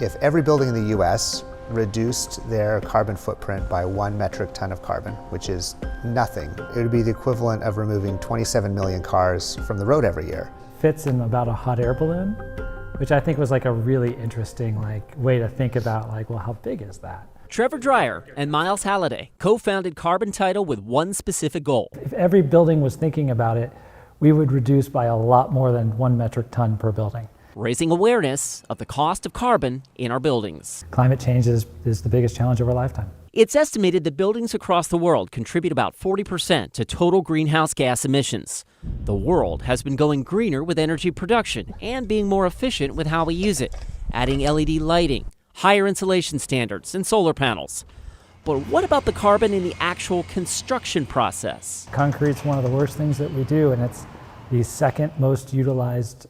If every building in the US reduced their carbon footprint by 1 metric ton of carbon, which is nothing, it would be the equivalent of removing 27 million cars from the road every year. Fits in about a hot air balloon, which I think was like a really interesting way to think about well, how big is that? Trevor Dreyer and Miles Halliday co-founded Carbon Title with one specific goal. If every building was thinking about it, we would reduce by a lot more than 1 metric ton per building. Raising awareness of the cost of carbon in our buildings. Climate change is the biggest challenge of our lifetime. It's estimated that buildings across the world contribute about 40% to total greenhouse gas emissions. The world has been going greener with energy production and being more efficient with how we use it, adding LED lighting, higher insulation standards, and solar panels. But what about the carbon in the actual construction process? Concrete's one of the worst things that we do, and it's the second most utilized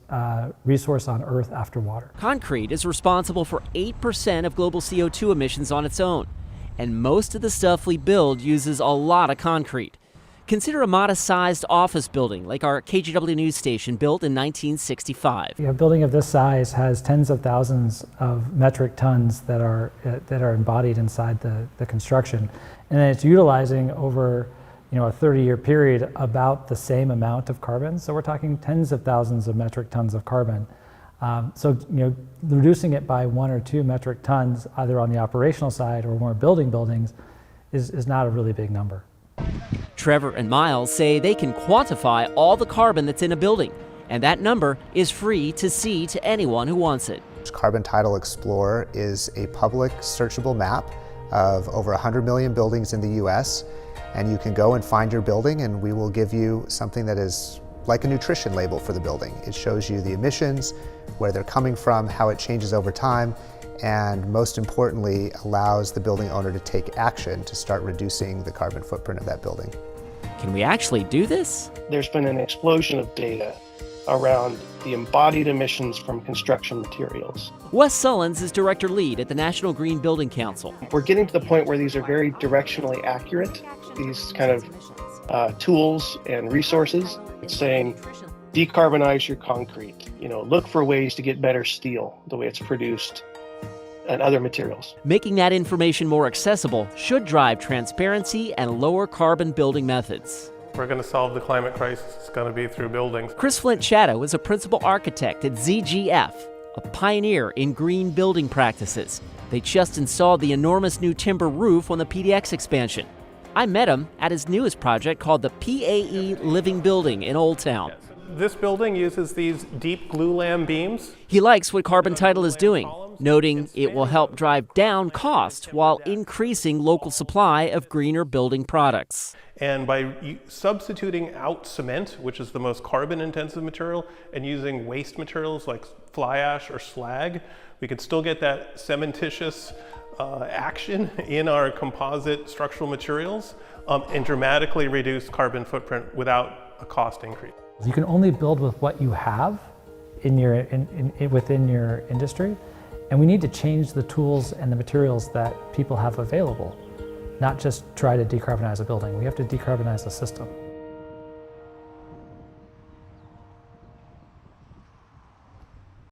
resource on Earth after water. Concrete is responsible for 8% of global CO2 emissions on its own, and most of the stuff we build uses a lot of concrete. Consider a modest-sized office building like our KGW news station built in 1965. A building of this size has tens of thousands of metric tons that are embodied inside the construction, and then it's utilizing over a 30-year period about the same amount of carbon. So we're talking tens of thousands of metric tons of carbon. So reducing it by 1 or 2 metric tons, either on the operational side or when we're building buildings, is not a really big number. Trevor and Miles say they can quantify all the carbon that's in a building, and that number is free to see to anyone who wants it. Carbon Title Explorer is a public searchable map of over 100 million buildings in the US, and you can go and find your building, and we will give you something that is like a nutrition label for the building. It shows you the emissions, where they're coming from, how it changes over time, and most importantly, allows the building owner to take action to start reducing the carbon footprint of that building. Can we actually do this? There's been an explosion of data around the embodied emissions from construction materials. Wes Sullins is Director Lead at the National Green Building Council. We're getting to the point where these are very directionally accurate, these kind of tools and resources. It's saying, decarbonize your concrete, look for ways to get better steel, the way it's produced, and other materials. Making that information more accessible should drive transparency and lower carbon building methods. We're going to solve the climate crisis. It's going to be through buildings. Chris Flint Shadow is a principal architect at ZGF, a pioneer in green building practices. They just installed the enormous new timber roof on the PDX expansion. I met him at his newest project called the PAE Living Building in Old Town. This building uses these deep glulam beams. He likes what Carbon Title is doing, noting it will help drive down costs while increasing local supply of greener building products. And by substituting out cement, which is the most carbon-intensive material, and using waste materials like fly ash or slag, we could still get that cementitious action in our composite structural materials and dramatically reduce carbon footprint without a cost increase. You can only build with what you have within your industry, and we need to change the tools and the materials that people have available, not just try to decarbonize a building. We have to decarbonize the system.